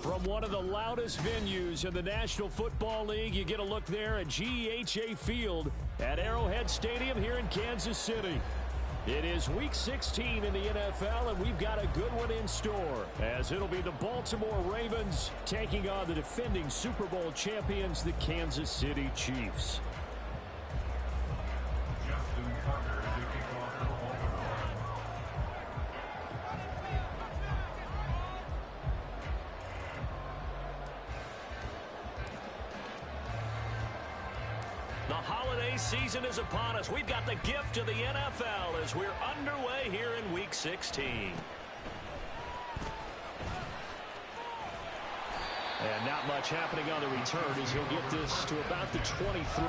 From one of the loudest venues in the National Football League, you get a look there at GEHA Field at Arrowhead Stadium here in Kansas City. It is Week 16 in the NFL, and we've got a good one in store, as it'll be the Baltimore Ravens taking on the defending Super Bowl champions, the Kansas City Chiefs. The holiday season is upon us. We've got the gift of the NFL as we're underway here in Week 16. And not much happening on the return as he'll get this to about the 23.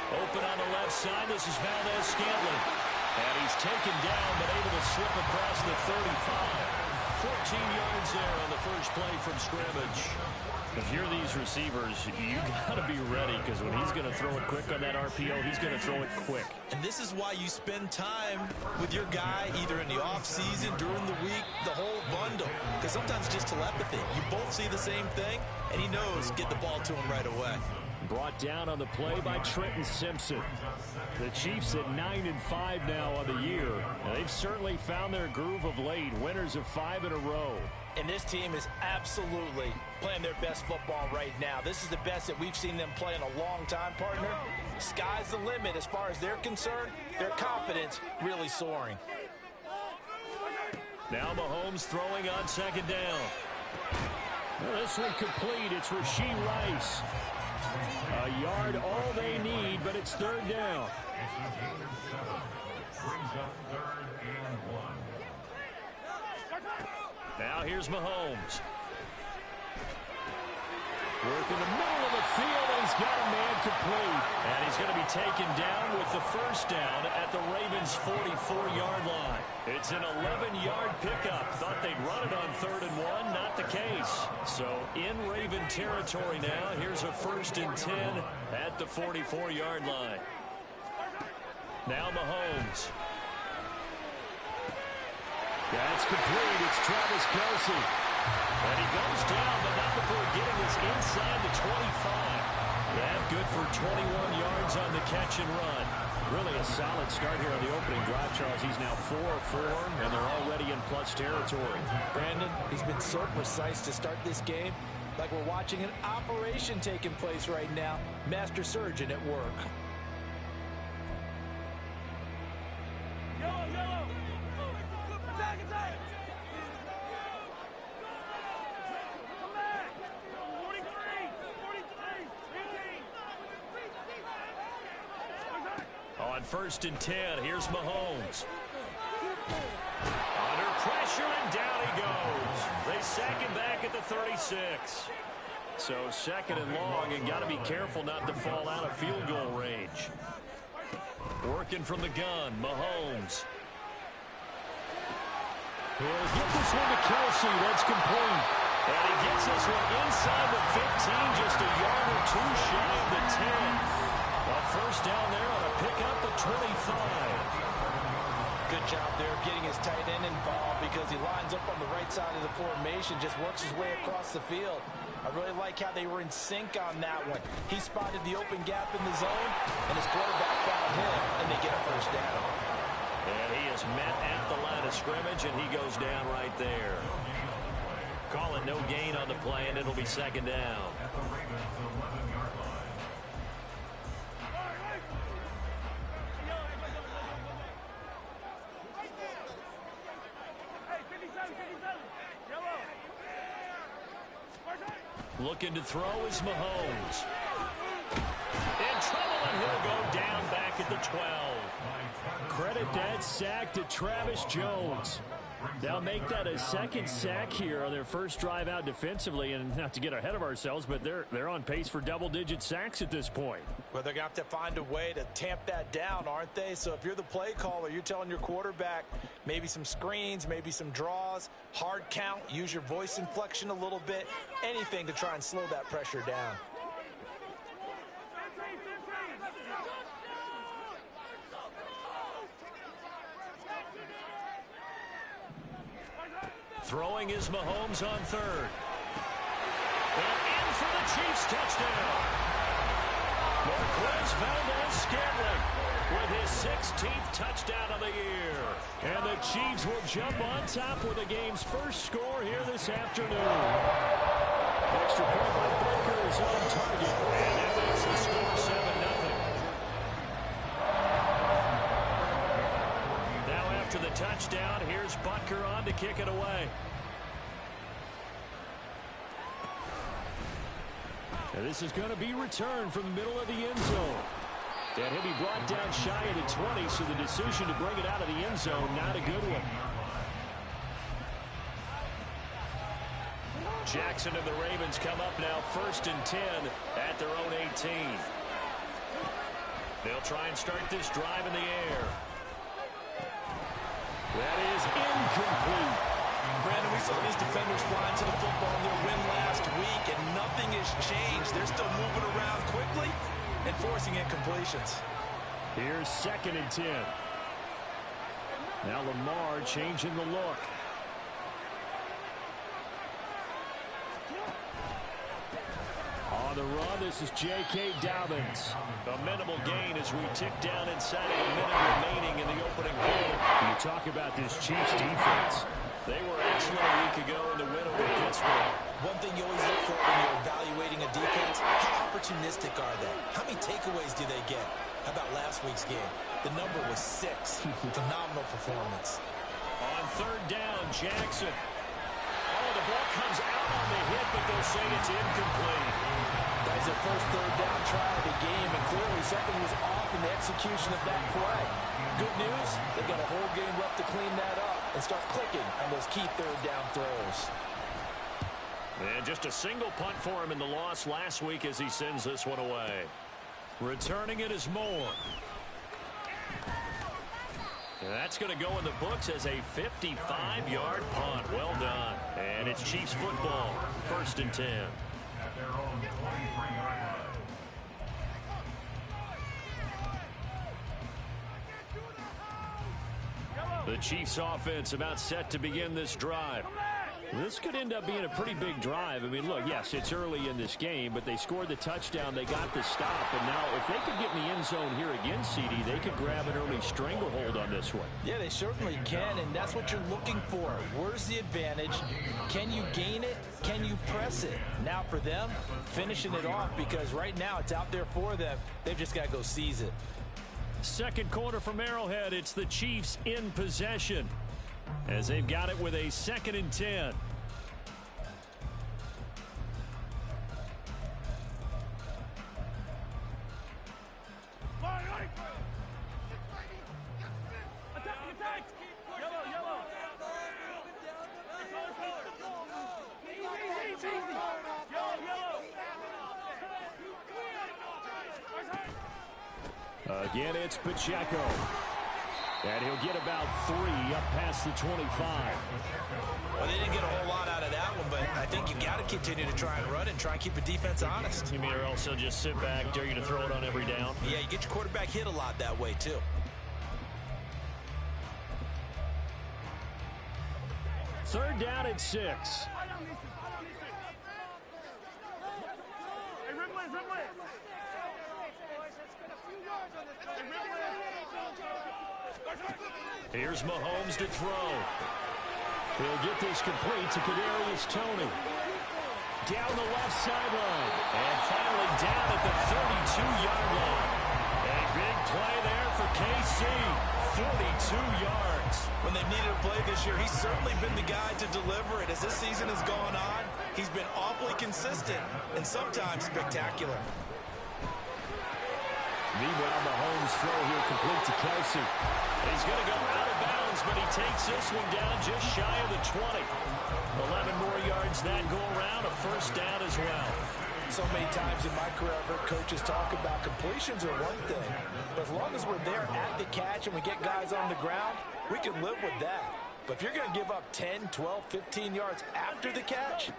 Open on the left side, this is Valdez-Scantling. And he's taken down, but able to slip across the 35. 14 yards there on the first play from scrimmage. If you're these receivers, you got to be ready, because when he's going to throw it quick on that RPO, he's going to throw it quick. And this is why you spend time with your guy, either in the offseason, during the week, the whole bundle. Because sometimes just telepathy. You both see the same thing, and he knows get the ball to him right away. Brought down on the play by Trenton Simpson. The Chiefs at 9-5 now on the year. And they've certainly found their groove of late. Winners of 5 in a row. And this team is absolutely playing their best football right now. This is the best that we've seen them play in a long time, partner. Sky's the limit as far as they're concerned. Their confidence really soaring. Now Mahomes throwing on second down. Well, this one complete. It's Rashee Rice. A yard all they need, but it's third down. Now here's Mahomes. Work in the middle of the field, and he's got a man complete. And he's going to be taken down with the first down at the Ravens' 44-yard line. It's an 11-yard pickup. Thought they'd run it on 3rd and 1. Not the case. So in Raven territory now. Here's a 1st and 10 at the 44-yard line. Now Mahomes. That's complete. It's Travis Kelce. And he goes down, but not before getting this inside the 25. That good for 21 yards on the catch and run. Really a solid start here on the opening drive, Charles. He's now 4-4, and they're already in plus territory. Brandon, he's been so precise to start this game. Like we're watching an operation taking place right now. Master surgeon at work. On 1st and 10, here's Mahomes. Under pressure, and down he goes. They sack him back at the 36. So 2nd and long, and got to be careful not to fall out of field goal range. Working from the gun, Mahomes. He'll get this one to Kelce. That's complete. And he gets this one inside the 15, just a yard or two shy of the 10. A first down there on a pickup at 25. Good job there of getting his tight end involved because he lines up on the right side of the formation, just works his way across the field. I really like how they were in sync on that one. He spotted the open gap in the zone, and his quarterback found him, and they get a first down. And he is met at the line of scrimmage, and he goes down right there. Call it no gain on the play, and it'll be second down. Looking to throw is Mahomes. In trouble, and he'll go down back at the 12. Credit that sack to Travis Jones. They'll make that a second sack here on their first drive out defensively, and not to get ahead of ourselves, but they're on pace for double-digit sacks at this point. Well, they're going to have to find a way to tamp that down, aren't they? So if you're the play caller, you're telling your quarterback maybe some screens, maybe some draws, hard count, use your voice inflection a little bit, anything to try and slow that pressure down. Throwing is Mahomes on third. And in for the Chiefs touchdown. Marquez Valdez-Scantling with his 16th touchdown of the year. And the Chiefs will jump on top with the game's first score here this afternoon. Extra point by Butker is on target. And that makes the score 7-0. Now after the touchdown, here's Butker on to kick it away. And this is going to be returned from the middle of the end zone. And he'll be brought down shy of the 20, so the decision to bring it out of the end zone, not a good one. Jackson and the Ravens come up now 1st and 10 at their own 18. They'll try and start this drive in the air. That is incomplete. Brandon, we saw these defenders flying to the football in their win last week, and nothing has changed. They're still moving around quickly and forcing incompletions. Here's 2nd and 10. Now Lamar changing the look. On the run, this is J.K. Dobbins. A minimal gain as we tick down inside of a minute remaining in the opening quarter. You talk about this Chiefs defense. They were excellent a week ago in the win over Pittsburgh. One thing you always look for when you're evaluating a defense, how opportunistic are they? How many takeaways do they get? How about last week's game? The number was 6. Phenomenal performance. On 3rd down, Jackson. Oh, the ball comes out on the hit, but they'll say it's incomplete. That was their first 3rd down try of the game, and clearly something was off in the execution of that play. Good news, they've got a whole game left to clean that up and start clicking on those key 3rd down throws. And just a single punt for him in the loss last week as he sends this one away. Returning it is Moore. And that's going to go in the books as a 55-yard punt. Well done. And it's Chiefs football. 1st and 10. The Chiefs offense about set to begin this drive. This could end up being a pretty big drive. I mean, look, yes, it's early in this game, but they scored the touchdown. They got the stop. And now if they could get in the end zone here again, CD, they could grab an early stranglehold on this one. Yeah, they certainly can, and that's what you're looking for. Where's the advantage? Can you gain it? Can you press it? Now for them, finishing it off, because right now it's out there for them. They've just got to go seize it. 2nd quarter from Arrowhead. It's the Chiefs in possession as they've got it with a 2nd and 10. Again, it's Pacheco. And he'll get about 3 up past the 25. Well, they didn't get a whole lot out of that one, but I think you got to continue to try and run and try and keep the defense honest. You mean, or else they'll just sit back, dare you to throw it on every down? Yeah, you get your quarterback hit a lot that way, too. down at 6. Here's Mahomes to throw. He'll get this complete to Kadarius Toney. Down the left sideline. And finally down at the 32-yard line. A big play there for KC. 42 yards. When they needed a play this year, he's certainly been the guy to deliver it. As this season has gone on, he's been awfully consistent and sometimes spectacular. Meanwhile, Mahomes' throw here complete to Kelsey. He's going to go out of bounds, but he takes this one down just shy of the 20. 11 more yards that go around, a first down as well. So many times in my career, I've heard coaches talk about completions are one thing. But as long as we're there at the catch and we get guys on the ground, we can live with that. But if you're going to give up 10, 12, 15 yards after the catch,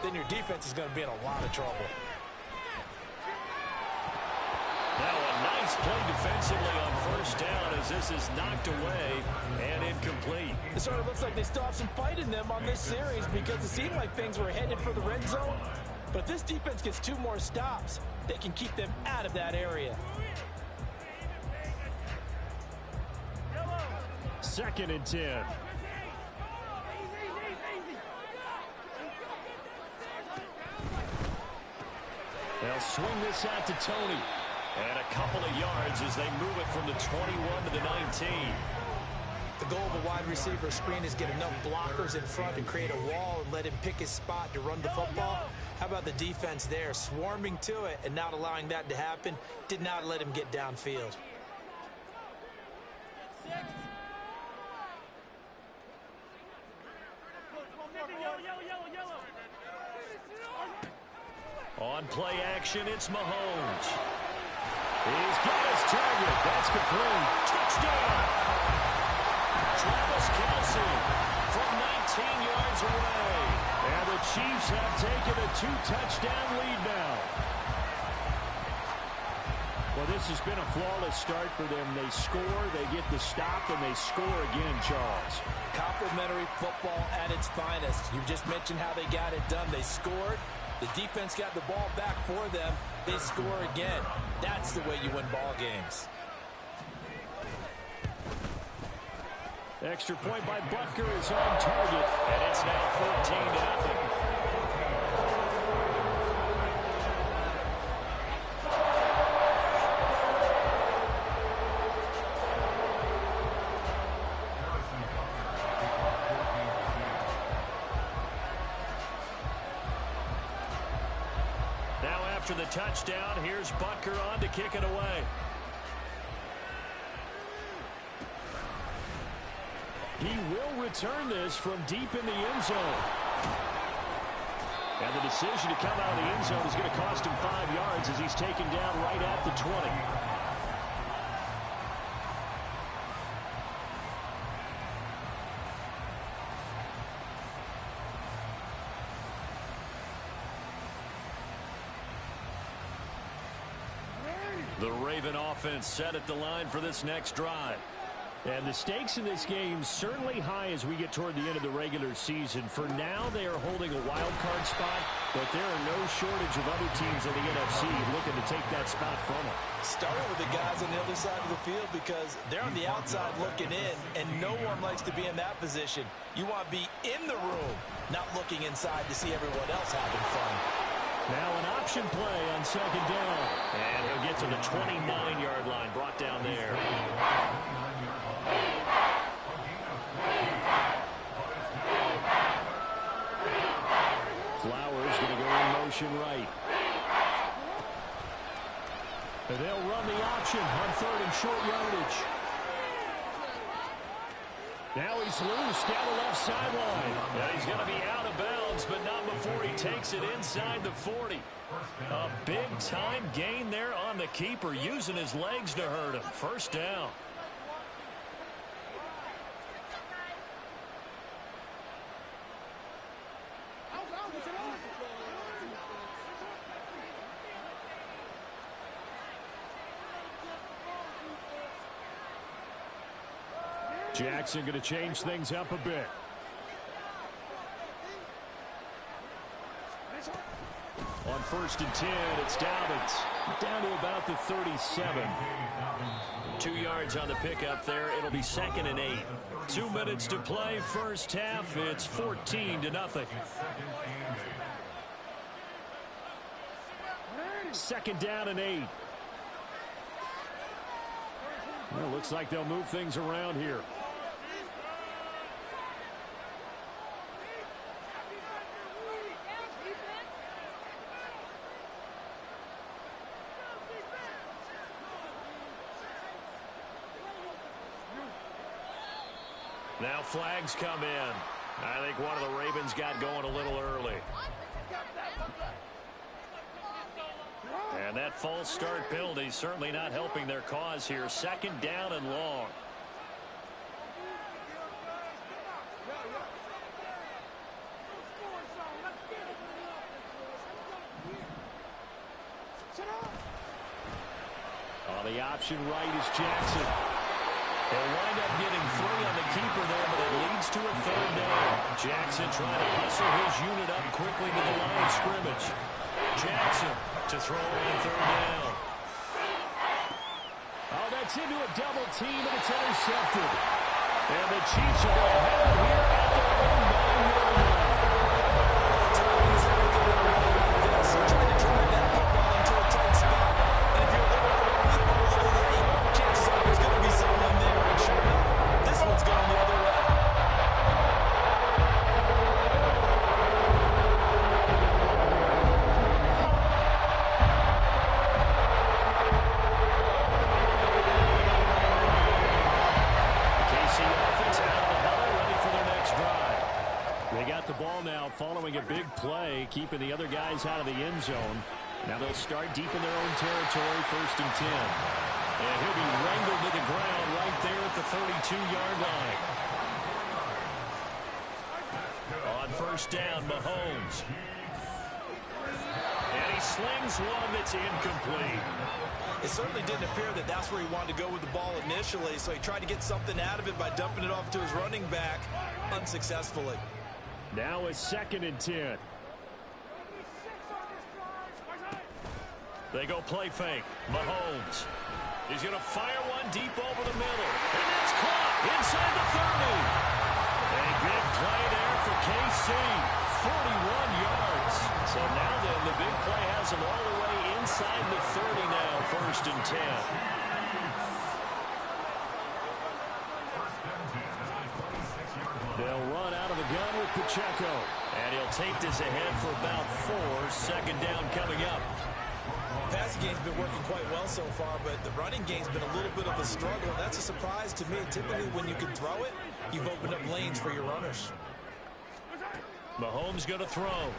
then your defense is going to be in a lot of trouble. Now a nice play defensively on first down as this is knocked away and incomplete. It sort of looks like they still have some fight in them on this series because it seemed like things were headed for the red zone. But if this defense gets 2 more stops, they can keep them out of that area. 2nd and 10. They'll swing this out to Toney. And a couple of yards as they move it from the 21 to the 19. The goal of a wide receiver screen is get enough blockers in front to create a wall and let him pick his spot to run the football. How about the defense there, swarming to it and not allowing that to happen? Did not let him get downfield. On play action, it's Mahomes. He's got his target. That's complete. Touchdown! Travis Kelce from 19 yards away. And the Chiefs have taken a 2-touchdown lead now. Well, this has been a flawless start for them. They score, they get the stop, and they score again, Charles. Complimentary football at its finest. You just mentioned how they got it done. They scored. The defense got the ball back for them. They score again. That's the way you win ball games. Extra point by Butker is on target, and it's now 14-0. After the touchdown, here's Butker on to kick it away. He will return this from deep in the end zone. And the decision to come out of the end zone is going to cost him 5 yards as he's taken down right at the 20. The Raven offense set at the line for this next drive. And the stakes in this game certainly high as we get toward the end of the regular season. For now, they are holding a wild card spot, but there are no shortage of other teams in the NFC looking to take that spot from them. Starting with the guys on the other side of the field because they're on the outside looking in, and no one likes to be in that position. You want to be in the room, not looking inside to see everyone else having fun. Now an option play on 2nd down. And he'll get to the 29-yard line, brought down there. Flowers going to go in motion right. And they'll run the option on 3rd and short yardage. Now he's loose down the left sideline. And he's going to be out of bounds, but not before he takes it inside the 40. A big-time gain there on the keeper, using his legs to hurt him. First down. Jackson going to change things up a bit. On 1st and 10, it's down to about the 37. 2 yards on the pickup there. It'll be 2nd and 8. 2 minutes to play, first half. It's 14-0. 2nd down and 8. Well, looks like they'll move things around here. Now flags come in. I think one of the Ravens got going a little early. And that false start penalty certainly not helping their cause here. 2nd down and long. On the option right is Jackson. They'll wind up getting 3 on the keeper there, but it leads to a 3rd down. Jackson trying to hustle his unit up quickly to the line of scrimmage. Jackson to throw on 3rd down. Oh, that's into a double team, and it's intercepted. And the Chiefs are going to have it here at their own 9-yard line. Trying to drive that football into a tight spot. And if you're late, chances are there's going to be someone there. And sure enough, this one's going the other way. The ball now following a big play, keeping the other guys out of the end zone. Now they'll start deep in their own territory, 1st and 10. And he'll be wrangled to the ground right there at the 32-yard line. On 1st down, Mahomes. And he slings one that's incomplete. It certainly didn't appear that that's where he wanted to go with the ball initially, so he tried to get something out of it by dumping it off to his running back unsuccessfully. Now a 2nd and 10. They go play fake. Mahomes. He's going to fire one deep over the middle. And it's caught inside the 30. A big play there for KC. 41 yards. So now then, the big play has him all the way inside the 30 now. 1st and 10. They'll run out of the gun with Pacheco. And he'll take this ahead for about 4. 2nd down coming up. Passing game's been working quite well so far, but the running game's been a little bit of a struggle. And that's a surprise to me. Typically, when you can throw it, you've opened up lanes for your runners. Mahomes going to throw.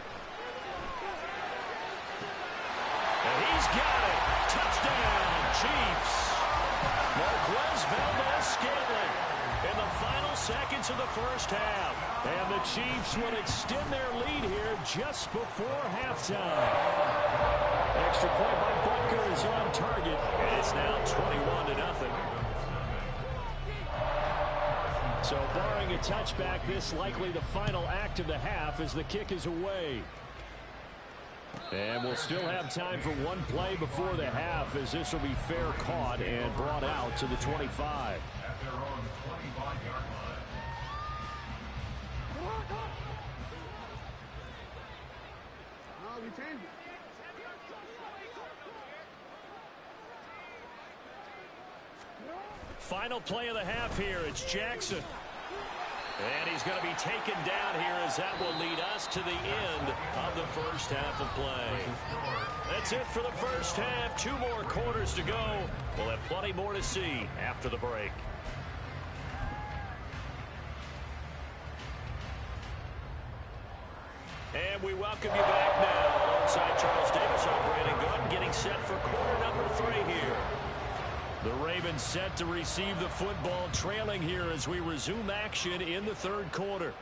And he's got it. Touchdown, Chiefs. Marquez Valdez-Scantling in the final seconds of the first half. And the Chiefs will extend their lead here just before halftime. Extra point by Butker is on target. And it's now 21-0. So barring a touchback, this likely the final act of the half as the kick is away. And we'll still have time for one play before the half as this will be fair caught and brought out to the 25. Final play of the half here. It's Jackson. And he's going to be taken down here as that will lead us to the end of the first half of play. That's it for the first half. 2 more quarters to go. We'll have plenty more to see after the break. And we welcome you back now. Alongside Charles Davis, I'm Brandon Gooden, getting set for quarter number 3 here. The Ravens set to receive the football, trailing here as we resume action in the 3rd quarter.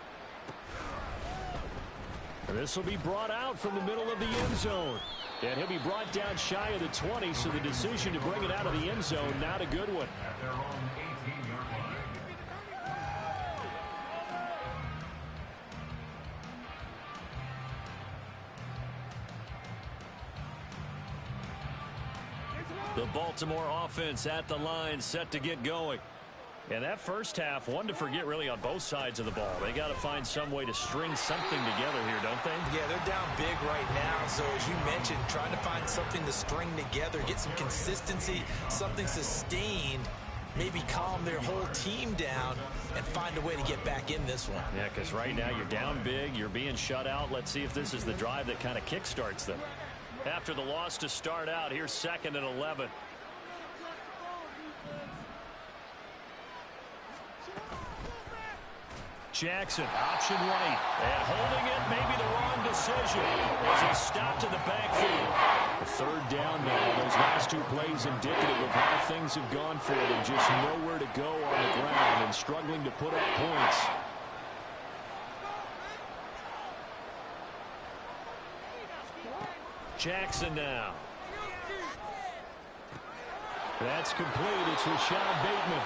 And this will be brought out from the middle of the end zone. And he'll be brought down shy of the 20, so the decision to bring it out of the end zone, not a good one. The Baltimore offense at the line, set to get going. And that first half, one to forget really on both sides of the ball. They got to find some way to string something together here, don't they? Yeah, they're down big right now. So as you mentioned, trying to find something to string together, get some consistency, something sustained, maybe calm their whole team down and find a way to get back in this one. Yeah, because right now you're down big, you're being shut out. Let's see if this is the drive that kind of kickstarts them. After the loss to start out, here's 2nd and 11. Jackson, option right, and holding it, maybe the wrong decision as he stopped in the backfield. A 3rd down now. Those last 2 plays indicative of how things have gone for them. Just nowhere to go on the ground and struggling to put up points. Jackson now. That's complete. It's Rashad Bateman.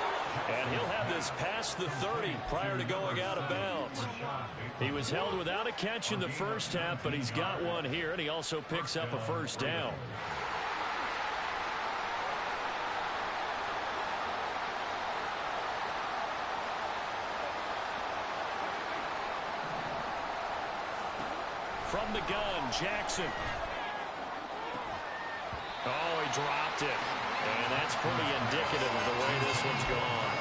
And he'll have this past the 30 prior to going out of bounds. He was held without a catch in the first half, but he's got one here, and he also picks up a 1st down. From the gun, Jackson. Oh, he dropped it. And that's pretty indicative of the way this one's gone.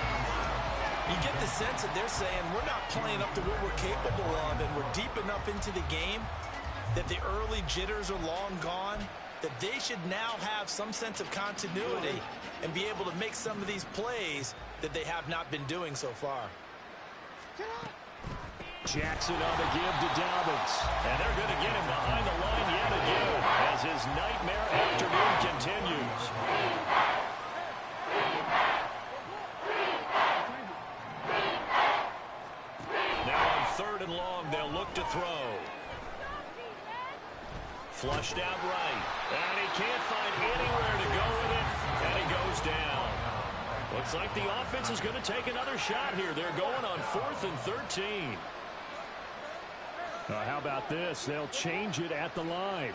You get the sense that they're saying we're not playing up to what we're capable of, and we're deep enough into the game that the early jitters are long gone, that they should now have some sense of continuity and be able to make some of these plays that they have not been doing so far. Jackson on the give to Dobbins. And they're going to get him behind the line yet again as his nightmare afternoon continues. Now on 3rd and long, they'll look to throw. Flushed out right. And he can't find anywhere to go with it. And he goes down. Looks like the offense is going to take another shot here. They're going on 4th and 13. How about this? They'll change it at the line.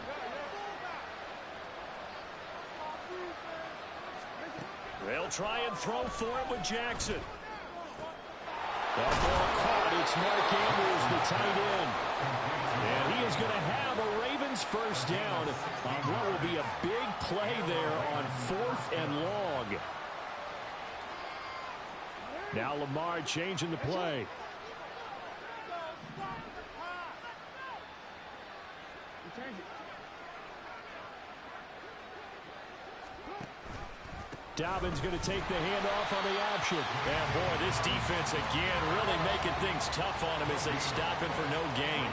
They'll try and throw for it with Jackson. That ball caught. It's Mark Andrews, the tight end. And he is going to have a Ravens 1st down on what will be a big play there on 4th and long. Now Lamar changing the play. Dobbins going to take the handoff on the option. And boy, this defense again really making things tough on him as they stop him for no gain.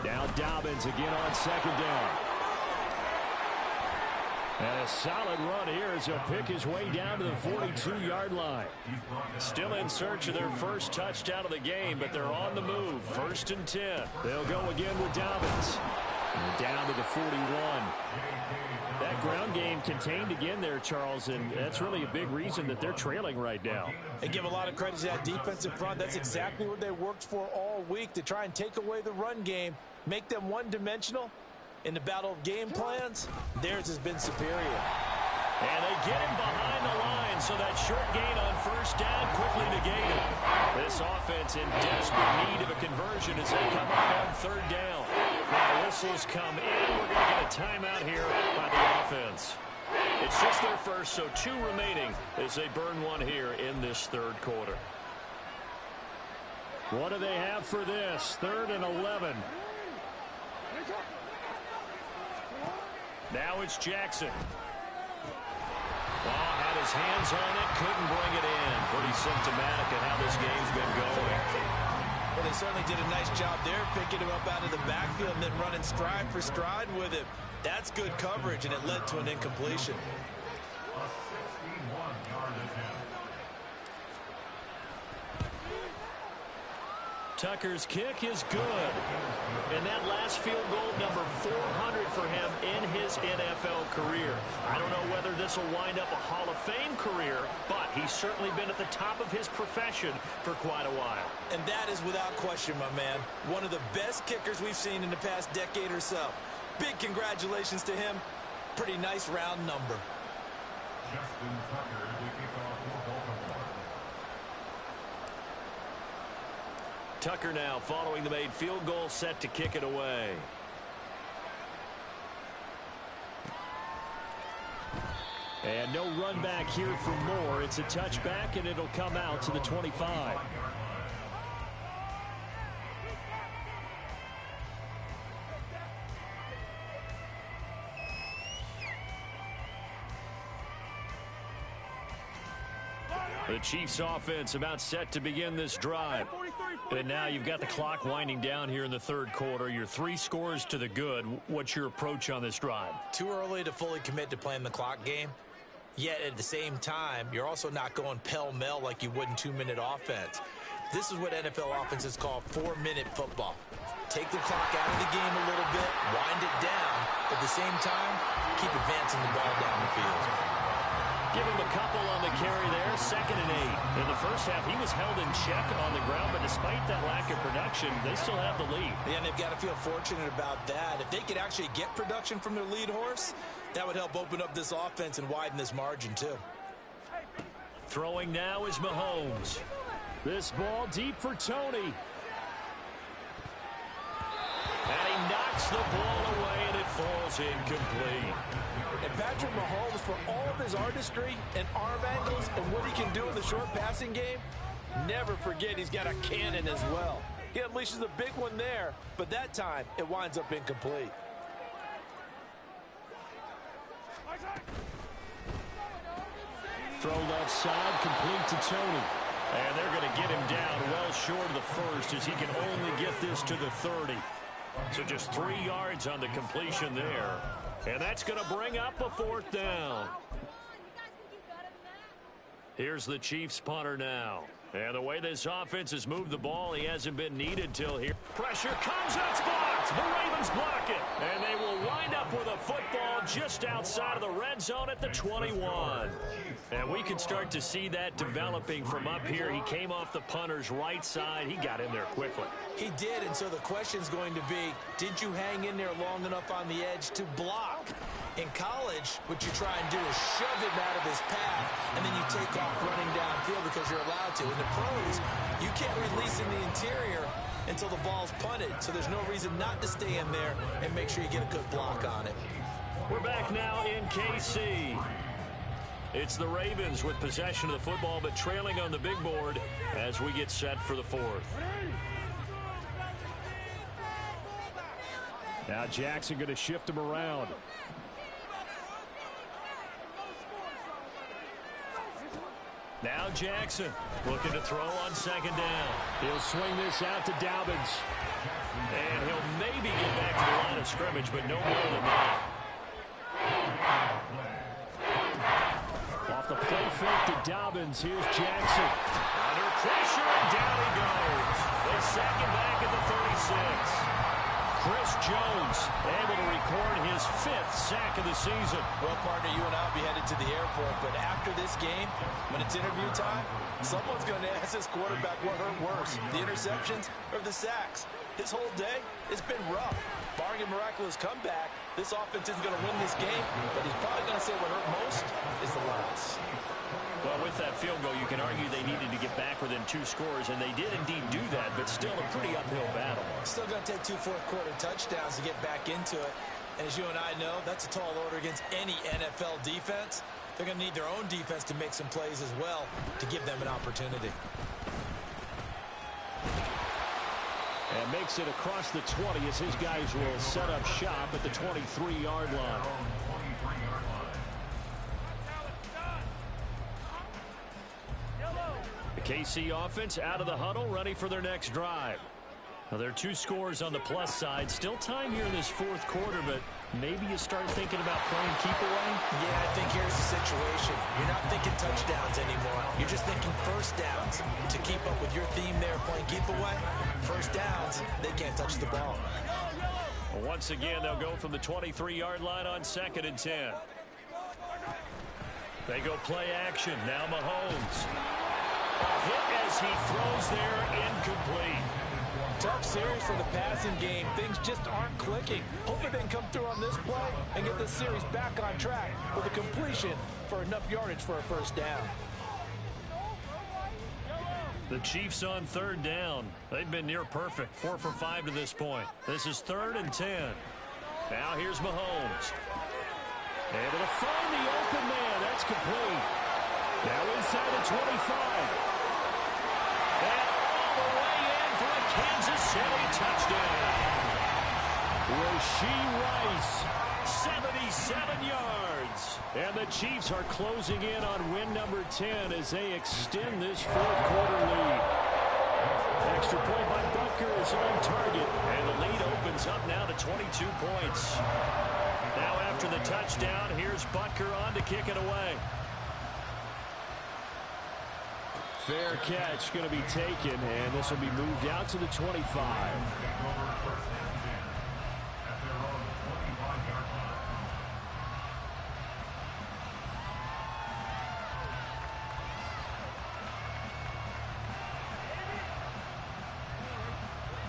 Now Dobbins again on 2nd down. And a solid run here as he'll pick his way down to the 42-yard line. Still in search of their first touchdown of the game, but they're on the move. 1st and 10. They'll go again with Dobbins. And down to the 41. That ground game contained again there, Charles, and that's really a big reason that they're trailing right now. They give a lot of credit to that defensive front. That's exactly what they worked for all week, to try and take away the run game, make them one-dimensional. In the battle of game plans, theirs has been superior. And they get him behind the line, so that short gain on 1st down quickly negated. This offense in desperate need of a conversion as they come up on 3rd down. Now whistles come in. We're going to get a timeout here by the offense. It's just their first, so 2 remaining as they burn one here in this 3rd quarter. What do they have for this? 3rd and 11. Now it's Jackson. Had his hands on it, couldn't bring it in. Pretty symptomatic of how this game's been going. Well, they certainly did a nice job there, picking him up out of the backfield and then running stride for stride with him. That's good coverage, and it led to an incompletion. Tucker's kick is good. And that last field goal, number 400 for him in his NFL career. I don't know whether this will wind up a Hall of Fame career, but he's certainly been at the top of his profession for quite a while. And that is without question, my man. One of the best kickers we've seen in the past decade or so. Big congratulations to him. Pretty nice round number. Tucker now following the made field goal, set to kick it away. And no run back here for Moore. It's a touchback, and it'll come out to the 25. The Chiefs offense about set to begin this drive. And now you've got the clock winding down here in the third quarter. Your 3 scores to the good. What's your approach on this drive? Too early to fully commit to playing the clock game. Yet at the same time, you're also not going pell-mell like you would in 2-minute offense. This is what NFL offenses call 4-minute football. Take the clock out of the game a little bit, wind it down, but at the same time, keep advancing the ball down the field. Give him a couple on the carry there, 2nd and 8. In the first half, he was held in check on the ground, but despite that lack of production, they still have the lead. Yeah, and they've got to feel fortunate about that. If they could actually get production from their lead horse, that would help open up this offense and widen this margin, too. Throwing now is Mahomes. This ball deep for Tony. And he knocks the ball away, and it falls incomplete. And Patrick Mahomes, for all of his artistry and arm angles and what he can do in the short passing game, never forget he's got a cannon as well. He unleashes a big one there, but that time it winds up incomplete. Throw left side, complete to Tony. And they're going to get him down well short of the first as he can only get this to the 30. So just 3 yards on the completion there. And that's going to bring up a 4th down. Here's the Chiefs punter now. And the way this offense has moved the ball, he hasn't been needed till here. Pressure comes, and it's blocked. The Ravens block it. And they will wind up with a football just outside of the red zone at the 21. And we can start to see that developing from up here. He came off the punter's right side. He got in there quickly. He did, and so the question's going to be, did you hang in there long enough on the edge to block? In college, what you try and do is shove him out of his path, and then you take off running downfield because you're allowed to. In the pros, you can't release in the interior until the ball's punted, so there's no reason not to stay in there and make sure you get a good block on it. We're back now in KC. It's the Ravens with possession of the football, but trailing on the big board as we get set for the 4th. Now Jackson going to shift him around. Now Jackson looking to throw on 2nd down. He'll swing this out to Dobbins. And he'll maybe get back to the line of scrimmage, but no more than that. Off the play fake to Dobbins. Here's Jackson. Under pressure, and down he goes. They sack him back at the 36. Chris Jones able to record his 5th sack of the season. Well, partner, you and I will be headed to the airport, but after this game, when it's interview time, someone's going to ask this quarterback what hurt worse, the interceptions or the sacks. His whole day has been rough. Barring a miraculous comeback, this offense isn't going to win this game, but he's probably going to say what hurt most is the loss. Well, with that field goal, you can argue they needed to get back within 2 scores, and they did indeed do that, but still a pretty uphill battle. Still going to take 2 fourth-quarter touchdowns to get back into it. And as you and I know, that's a tall order against any NFL defense. They're going to need their own defense to make some plays as well to give them an opportunity. And makes it across the 20 as his guys will set up shop at the 23-yard line. The KC offense out of the huddle, ready for their next drive. Now, there are 2 scores on the plus side. Still time here in this 4th quarter, but maybe you start thinking about playing keep away? Yeah, I think here's the situation. You're not thinking touchdowns anymore. You're just thinking first downs. To keep up with your theme there, playing keep away, first downs, they can't touch the ball. Well, once again, they'll go from the 23-yard line on 2nd and 10. They go play action. Now Mahomes. A hit as he throws there, incomplete. tough series for the passing game. Things just aren't clicking. Hopefully they can come through on this play and get this series back on track with a completion for enough yardage for a first down. The Chiefs on third down. They've been near perfect. 4 for 5 to this point. This is 3rd and 10. Now here's Mahomes. Able to find the open man. That's complete. Now inside the 25. And all the way in for a Kansas City touchdown. Rashee Rice, 77 yards. And the Chiefs are closing in on win number 10 as they extend this fourth quarter lead. Extra point by Butker is on target. And the lead opens up now to 22 points. Now after the touchdown, here's Butker on to kick it away. Fair catch going to be taken, and this will be moved out to the 25.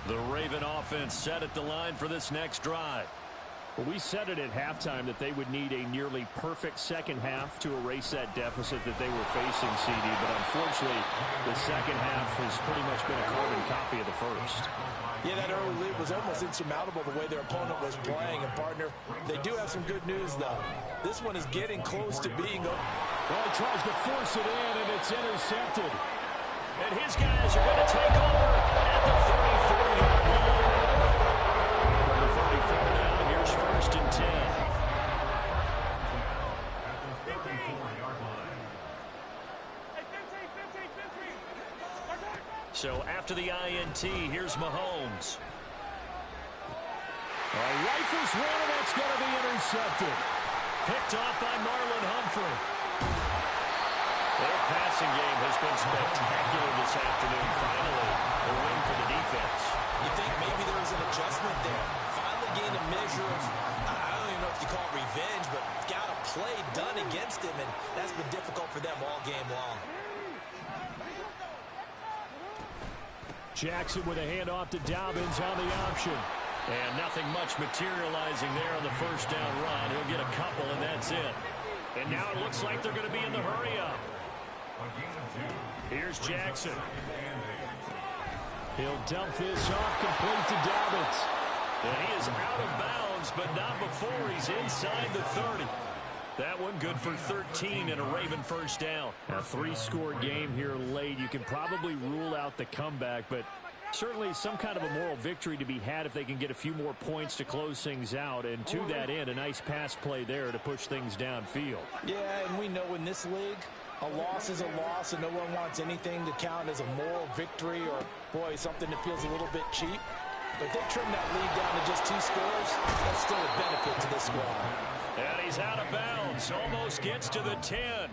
The Raven offense set at the line for this next drive. Well, we said it at halftime that they would need a nearly perfect second half to erase that deficit that they were facing, CD. But unfortunately, the second half has pretty much been a carbon copy of the first. Yeah, that early lead was almost insurmountable the way their opponent was playing. And, partner, they do have some good news, though. This one is getting close to being over. Well, he tries to force it in, and it's intercepted. And his guys are going to take over at the 34-yard line. Number 34 now, here's 1st and 10. So after the INT, here's Mahomes. Rifles one, and that's going to be intercepted. Picked off by Marlon Humphrey. Their passing game has been spectacular this afternoon. Finally, a win for the defense. You think maybe there was an adjustment there. Finally gained a measure of, I don't even know if you call it revenge, but got a play done against him, and that's been difficult for them all game long. Jackson with a handoff to Dobbins on the option. And nothing much materializing there on the first down run. He'll get a couple, and that's it. And now it looks like they're going to be in the hurry-up. Here's Jackson. He'll dump this off complete to Dobbins. And he is out of bounds, but not before he's inside the 30. That one good for 13 and a Raven first down. A 3-score game here late. You can probably rule out the comeback, but certainly some kind of a moral victory to be had if they can get a few more points to close things out. And to that end, a nice pass play there to push things downfield. Yeah, and we know in this league, a loss is a loss, and no one wants anything to count as a moral victory or, boy, something that feels a little bit cheap. But if they trim that lead down to just 2 scores, that's still a benefit to this squad. And he's out of bounds. Almost gets to the 10.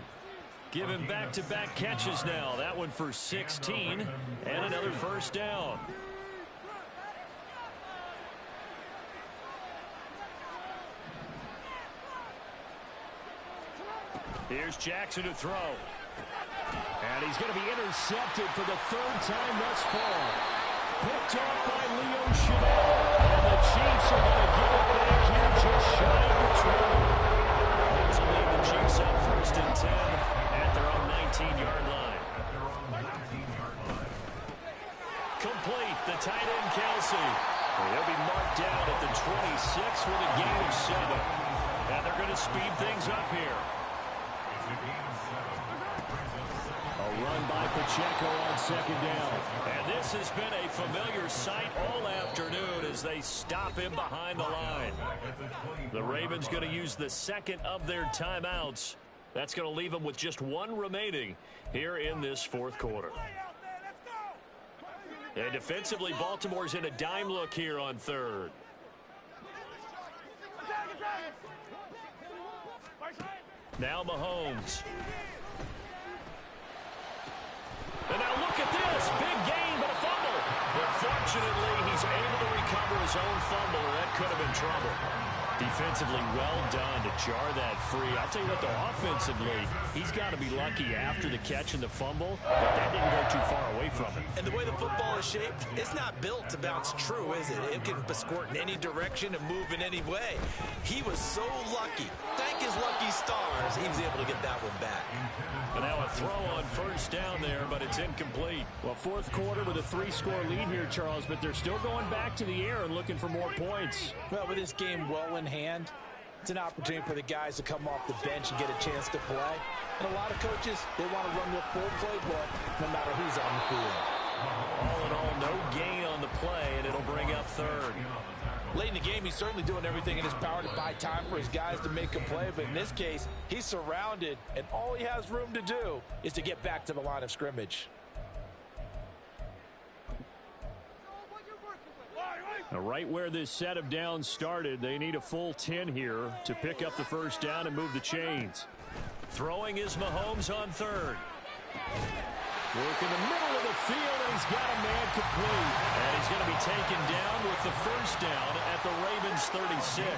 Giving back-to-back catches now. That one for 16 and another first down. Here's Jackson to throw. And he's going to be intercepted for the 3rd time thus far. Picked off by Leo Chanel. And the Chiefs are going to get it back here just shy of the 20. Holmes will lead the Chiefs up 1st and 10 at their own 19-yard line. Complete. The tight end, Kelsey. He'll be marked down at the 26 with a gain of 7. And they're going to speed things up here. A run by Pacheco on 2nd down. And this has been a familiar sight all afternoon as they stop him behind the line. The Ravens going to use the 2nd of their timeouts. That's going to leave them with just 1 remaining here in this 4th quarter. And defensively, Baltimore's in a dime look here on 3rd. Now Mahomes. And now look at this. Big gain, but a fumble. But fortunately, he's able to recover his own fumble, or that could have been trouble. Defensively well done to jar that free. I'll tell you what, though, offensively, he's got to be lucky after the catch and the fumble, but that didn't go too far away from him. And the way the football is shaped, it's not built to bounce true, is it? It can squirt in any direction and move in any way. He was so lucky. Thank his lucky stars, he was able to get that one back. And now a throw on first down there, but it's incomplete. Well, fourth quarter with a 3-score lead here, Charles, but they're still going back to the air and looking for more points. Well, with this game well in hand, it's an opportunity for the guys to come off the bench and get a chance to play. And a lot of coaches, they want to run the full playbook no matter who's on the field. All in all, no gain on the play, and it'll bring up third. Late in the game, he's certainly doing everything in his power to buy time for his guys to make a play. But in this case, he's surrounded, and all he has room to do is to get back to the line of scrimmage. Now, right where this set of downs started, they need a full 10 here to pick up the first down and move the chains. Throwing is Mahomes on third. Work in the middle of the field, and he's got a man complete. And he's going to be taken down with the first down at the Ravens 36.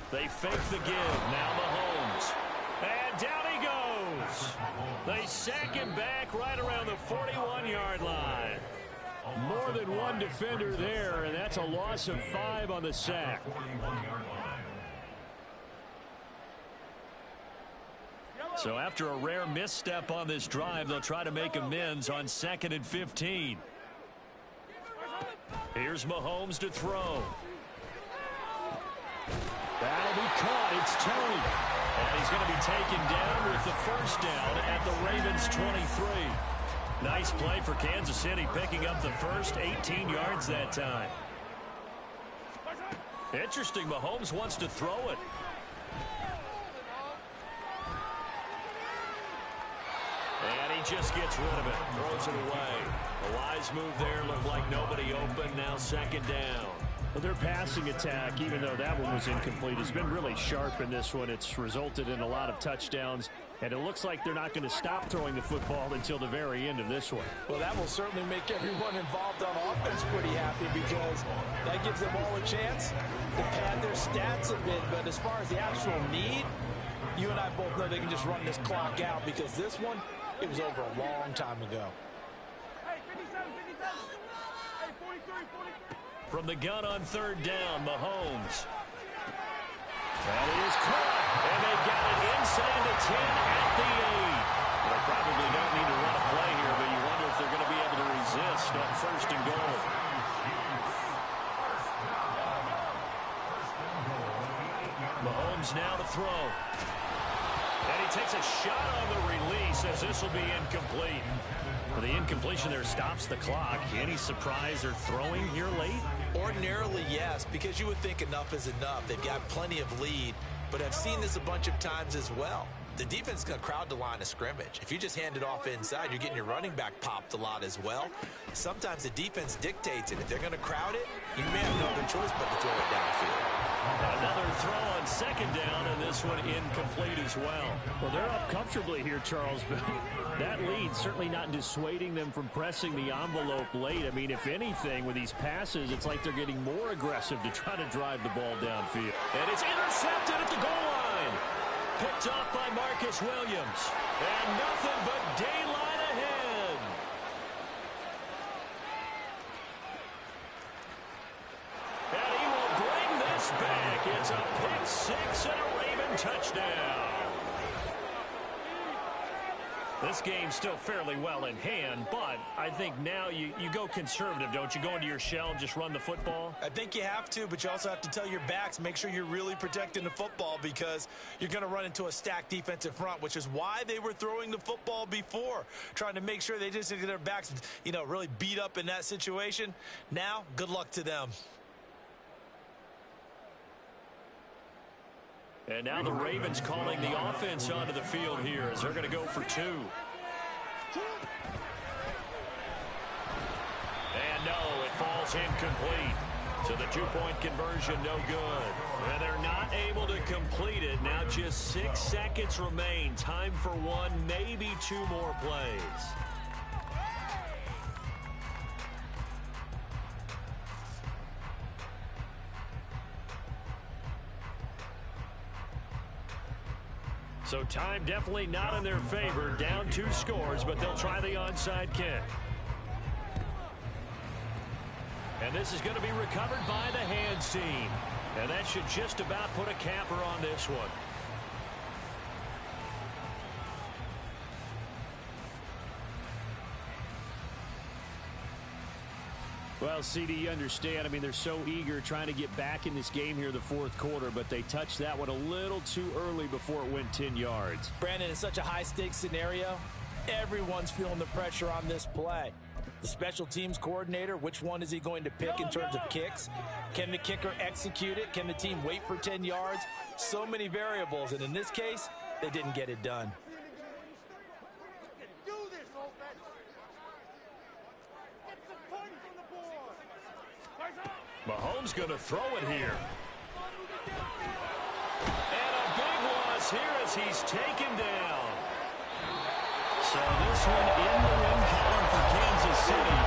They fake the give. Now Mahomes. And down he goes. They sack him back right around the 41-yard line. More than one defender there, and that's a loss of 5 on the sack. So after a rare misstep on this drive, they'll try to make amends on 2nd and 15. Here's Mahomes to throw. That'll be caught. It's Tony. And he's going to be taken down with the first down at the Ravens 23. Nice play for Kansas City, picking up the first 18 yards that time. Interesting, Mahomes wants to throw it. And he just gets rid of it, throws it away. A wise move there, looked like nobody open, now second down. Well, their passing attack, even though that one was incomplete, has been really sharp in this one. It's resulted in a lot of touchdowns, and it looks like they're not going to stop throwing the football until the very end of this one. Well, that will certainly make everyone involved on offense pretty happy, because that gives them all a chance to pad their stats a bit. But as far as the actual need, you and I both know they can just run this clock out, because this one, it was over a long time ago. From the gun on third down, Mahomes. That is caught, and they got it inside the 10 at the 8. They probably don't need to run a play here, but you wonder if they're going to be able to resist on first and goal. Mahomes now to throw. And he takes a shot on the release, as this will be incomplete. Well, the incompletion there stops the clock. Any surprise they're throwing here late? Ordinarily, yes, because you would think enough is enough. They've got plenty of lead, but I've seen this a bunch of times as well. The defense is going to crowd the line of scrimmage. If you just hand it off inside, you're getting your running back popped a lot as well. Sometimes the defense dictates it. If they're going to crowd it, you may have no other choice but to throw it downfield. Another throw on second down, and this one incomplete as well. Well, they're up comfortably here, Charles, but that lead certainly not dissuading them from pressing the envelope late. I mean, if anything, with these passes, it's like they're getting more aggressive to try to drive the ball downfield. And it's intercepted at the goal line. Picked off by Marcus Williams. And nothing but daylight ahead. And he will bring this back. It's a pick six and a Raven touchdown. This game's still fairly well in hand, but I think now you go conservative, don't you? Go into your shell and just run the football? I think you have to, but you also have to tell your backs, make sure you're really protecting the football, because you're going to run into a stacked defensive front, which is why they were throwing the football before, trying to make sure they just get their backs, really beat up in that situation. Now, good luck to them. And now the Ravens calling the offense onto the field here, as they're going to go for 2. And no, it falls incomplete. So the 2-point conversion no good. And they're not able to complete it. Now just 6 seconds remain. Time for 1, maybe 2 more plays. So time definitely not in their favor. Down 2 scores, but they'll try the onside kick. And this is going to be recovered by the hands team. And that should just about put a capper on this one. Well, CD, you understand. I mean, they're so eager trying to get back in this game here in the fourth quarter, but they touched that one a little too early before it went 10 yards. Brandon, in such a high-stakes scenario, everyone's feeling the pressure on this play. The special teams coordinator, which one is he going to pick in terms of kicks? Can the kicker execute it? Can the team wait for 10 yards? So many variables, and in this case, they didn't get it done. Mahomes going to throw it here. And a big loss here as he's taken down. So this one in the win column for Kansas City.